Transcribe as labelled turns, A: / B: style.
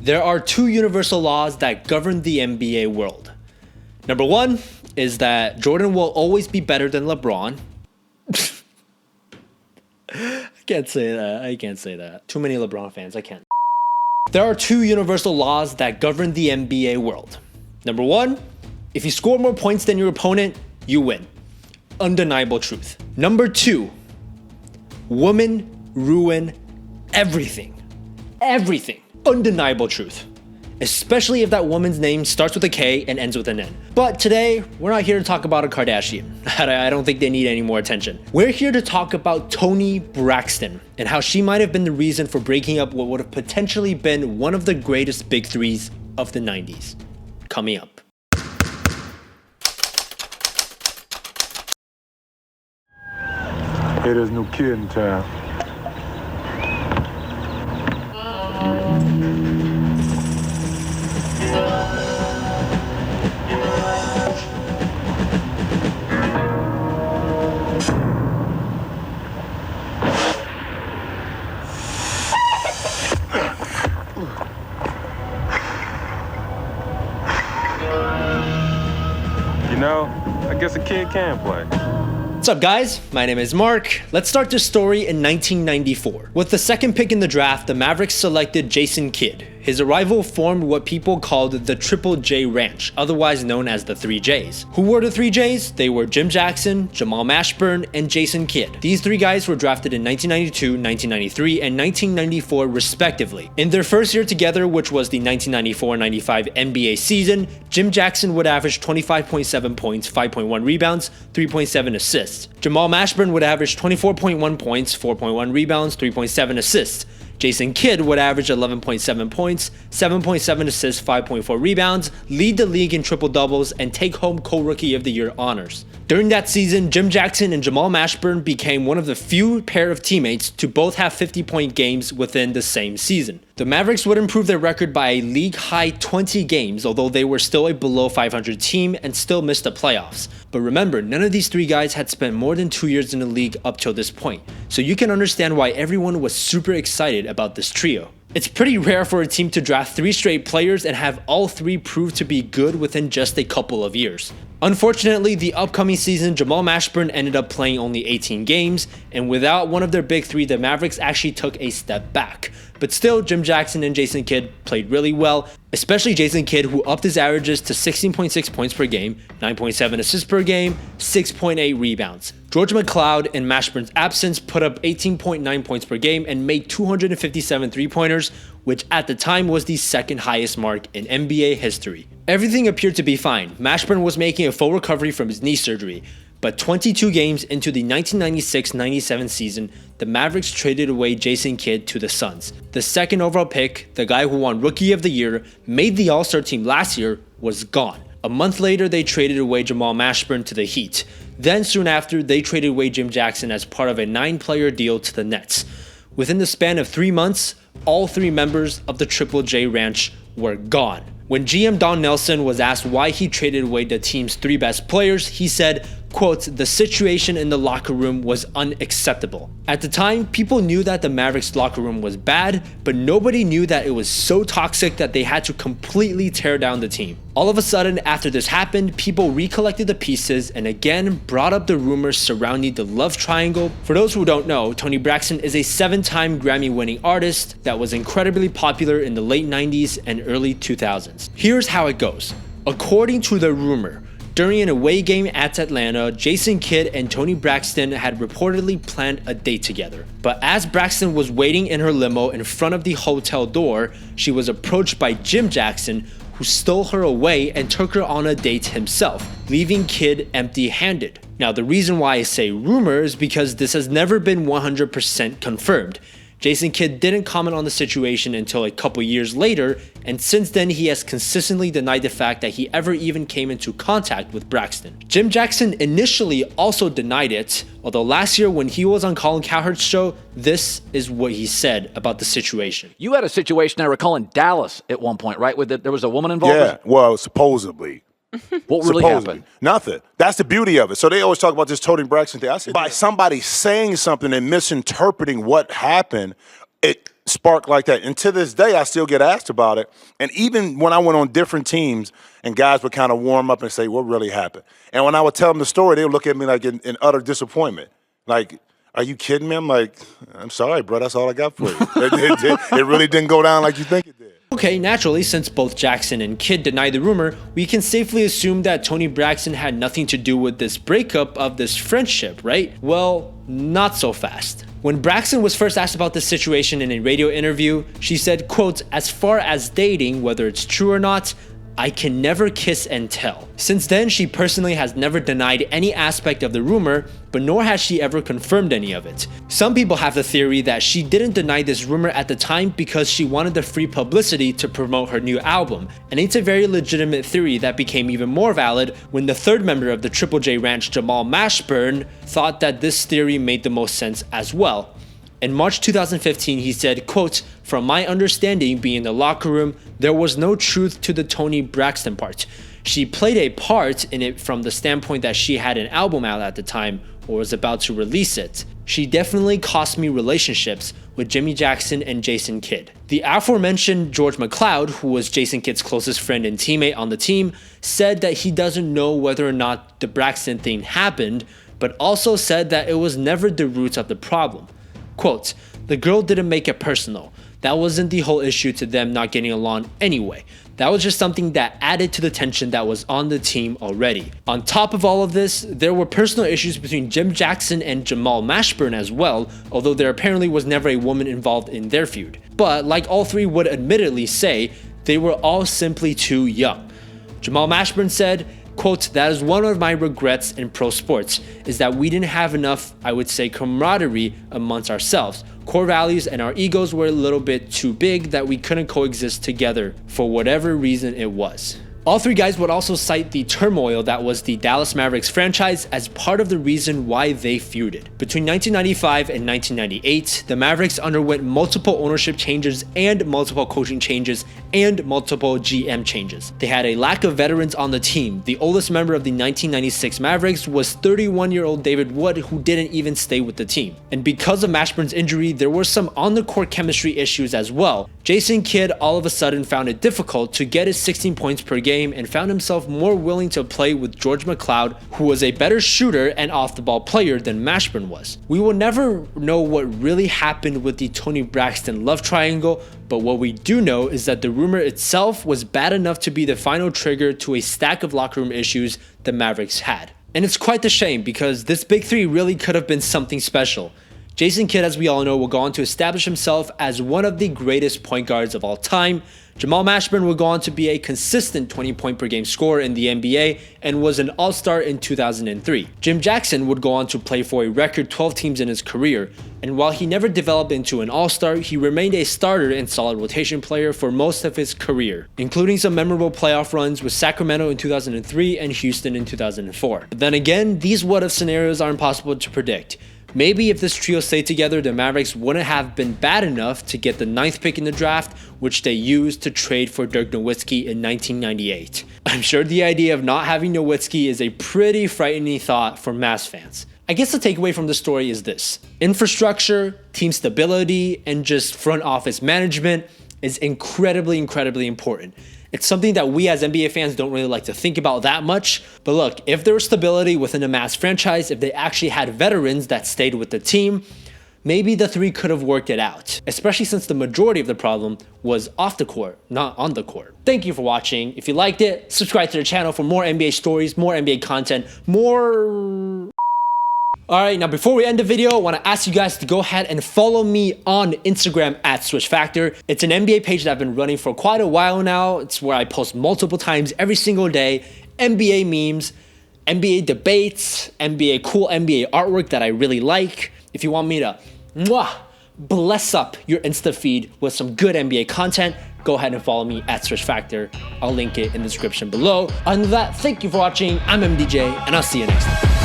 A: There are two universal laws that govern the NBA world. Number one is that Jordan will always be better than LeBron. I can't say that. Too many LeBron fans. I can't. There are two universal laws that govern the NBA world. Number one, if you score more points than your opponent, you win. Undeniable truth. Number two, women ruin everything. Everything. Undeniable truth. Especially if that woman's name starts with a K and ends with an N. But today, we're not here to talk about a Kardashian. I don't think they need any more attention. We're here to talk about Toni Braxton and how she might have been the reason for breaking up what would have potentially been one of the greatest big threes of the 90s. Coming up.
B: Hey, there's no kid in town. You know, I guess a kid can play.
A: What's up, guys? My name is Mark. Let's start this story in 1994. With the second pick in the draft, the Mavericks selected Jason Kidd. His arrival formed what people called the Triple J Ranch, otherwise known as the 3 Js. Who were the 3 Js? They were Jim Jackson, Jamal Mashburn, and Jason Kidd. These three guys were drafted in 1992, 1993, and 1994 respectively. In their first year together, which was the 1994-95 NBA season, Jim Jackson would average 25.7 points, 5.1 rebounds, 3.7 assists. Jamal Mashburn would average 24.1 points, 4.1 rebounds, 3.7 assists. Jason Kidd would average 11.7 points, 7.7 assists, 5.4 rebounds, lead the league in triple doubles, and take home co-rookie of the year honors. During that season, Jim Jackson and Jamal Mashburn became one of the few pair of teammates to both have 50-point games within the same season. The Mavericks would improve their record by a league-high 20 games, although they were still a below 500 team and still missed the playoffs. But remember, none of these three guys had spent more than 2 years in the league up till this point, so you can understand why everyone was super excited about this trio. It's pretty rare for a team to draft 3 straight players and have all 3 prove to be good within just a couple of years. Unfortunately, the upcoming season, Jamal Mashburn ended up playing only 18 games, and without one of their big 3, the Mavericks actually took a step back. But still, Jim Jackson and Jason Kidd played really well, especially Jason Kidd, who upped his averages to 16.6 points per game, 9.7 assists per game, 6.8 rebounds. George MacLeod, in Mashburn's absence, put up 18.9 points per game and made 257 three-pointers, which at the time was the second highest mark in NBA history. Everything appeared to be fine. Mashburn was making a full recovery from his knee surgery. But 22 games into the 1996-97 season, the Mavericks traded away Jason Kidd to the Suns. The second overall pick, the guy who won Rookie of the Year, made the All-Star team last year, was gone. A month later, they traded away Jamal Mashburn to the Heat. Then soon after, they traded away Jim Jackson as part of a 9-player deal to the Nets. Within the span of 3 months, all 3 members of the Triple J Ranch were gone. When GM Don Nelson was asked why he traded away the team's 3 best players, he said, quote, "The situation in the locker room was unacceptable." At the time, people knew that the Mavericks locker room was bad, but nobody knew that it was so toxic that they had to completely tear down the team. All of a sudden, after this happened, people recollected the pieces and again brought up the rumors surrounding the love triangle. For those who don't know, Toni Braxton is a 7-time Grammy-winning artist that was incredibly popular in the late 90s and early 2000s. Here's how it goes. According to the rumor, during an away game at Atlanta, Jason Kidd and Toni Braxton had reportedly planned a date together. But as Braxton was waiting in her limo in front of the hotel door, she was approached by Jim Jackson, who stole her away and took her on a date himself, leaving Kidd empty-handed. Now, the reason why I say rumor is because this has never been 100% confirmed. Jason Kidd didn't comment on the situation until a couple years later, and since then he has consistently denied the fact that he ever even came into contact with Braxton. Jim Jackson initially also denied it, although last year when he was on Colin Cowherd's show, this is what he said about the situation.
C: You had a situation I recall in Dallas at one point, right? There was a woman involved?
B: Yeah, well, supposedly.
C: What really happened?
B: Nothing. That's the beauty of it. So they always talk about this Toni Braxton thing. I said, by somebody saying something and misinterpreting what happened, it sparked like that. And to this day, I still get asked about it. And even when I went on different teams and guys would kind of warm up and say, what really happened? And when I would tell them the story, they would look at me like in utter disappointment. Like, are you kidding me? I'm like, I'm sorry, bro. That's all I got for you. It really didn't go down like you think it did.
A: Okay, naturally, since both Jackson and Kidd denied the rumor, we can safely assume that Toni Braxton had nothing to do with this breakup of this friendship, right? Well, not so fast. When Braxton was first asked about this situation in a radio interview, she said, quote, "As far as dating, whether it's true or not, I can never kiss and tell." Since then, she personally has never denied any aspect of the rumor, but nor has she ever confirmed any of it. Some people have the theory that she didn't deny this rumor at the time because she wanted the free publicity to promote her new album, and it's a very legitimate theory that became even more valid when the third member of the Triple J Ranch, Jamal Mashburn, thought that this theory made the most sense as well. In March 2015, he said, quote, "From my understanding, being in the locker room, there was no truth to the Toni Braxton part. She played a part in it from the standpoint that she had an album out at the time or was about to release it. She definitely cost me relationships with Jimmy Jackson and Jason Kidd." The aforementioned George MacLeod, who was Jason Kidd's closest friend and teammate on the team, said that he doesn't know whether or not the Braxton thing happened, but also said that it was never the root of the problem. Quote, "The girl didn't make it personal. That wasn't the whole issue to them not getting along anyway. That was just something that added to the tension that was on the team already." On top of all of this, there were personal issues between Jim Jackson and Jamal Mashburn as well, although there apparently was never a woman involved in their feud. But like all three would admittedly say, they were all simply too young. Jamal Mashburn said, quote, "That is one of my regrets in pro sports, is that we didn't have enough, I would say, camaraderie amongst ourselves. Core values and our egos were a little bit too big that we couldn't coexist together for whatever reason it was." All three guys would also cite the turmoil that was the Dallas Mavericks franchise as part of the reason why they feuded. Between 1995 and 1998, the Mavericks underwent multiple ownership changes and multiple coaching changes and multiple GM changes. They had a lack of veterans on the team. The oldest member of the 1996 Mavericks was 31-year-old David Wood, who didn't even stay with the team. And because of Mashburn's injury, there were some on-the-court chemistry issues as well. Jason Kidd all of a sudden found it difficult to get his 16 points per game and found himself more willing to play with George MacLeod, who was a better shooter and off-the-ball player than Mashburn was. We will never know what really happened with the Toni Braxton love triangle, but what we do know is that the rumor itself was bad enough to be the final trigger to a stack of locker room issues the Mavericks had. And it's quite the shame because this big three really could have been something special. Jason Kidd, as we all know, will go on to establish himself as one of the greatest point guards of all time. Jamal Mashburn will go on to be a consistent 20-point per game scorer in the NBA and was an all-star in 2003. Jim Jackson would go on to play for a record 12 teams in his career, and while he never developed into an all-star, he remained a starter and solid rotation player for most of his career, including some memorable playoff runs with Sacramento in 2003 and Houston in 2004. But then again, these what-if scenarios are impossible to predict. Maybe if this trio stayed together, the Mavericks wouldn't have been bad enough to get the 9th pick in the draft, which they used to trade for Dirk Nowitzki in 1998. I'm sure the idea of not having Nowitzki is a pretty frightening thought for Mavs fans. I guess the takeaway from the story is this: infrastructure, team stability, and just front office management is incredibly important. It's something that we as NBA fans don't really like to think about that much. But look, if there was stability within the Mavs franchise, if they actually had veterans that stayed with the team, maybe the three could have worked it out, especially since the majority of the problem was off the court, not on the court. Thank you for watching. If you liked it, subscribe to the channel for more NBA stories, more NBA content, more... Alright, now before we end the video, I want to ask you guys to go ahead and follow me on Instagram at SwitchFactor. It's an NBA page that I've been running for quite a while now. It's where I post multiple times every single day, NBA memes, NBA debates, cool NBA artwork that I really like. If you want me to bless up your Insta feed with some good NBA content, go ahead and follow me at SwitchFactor. I'll link it in the description below. Other than that, thank you for watching. I'm MDJ, and I'll see you next time.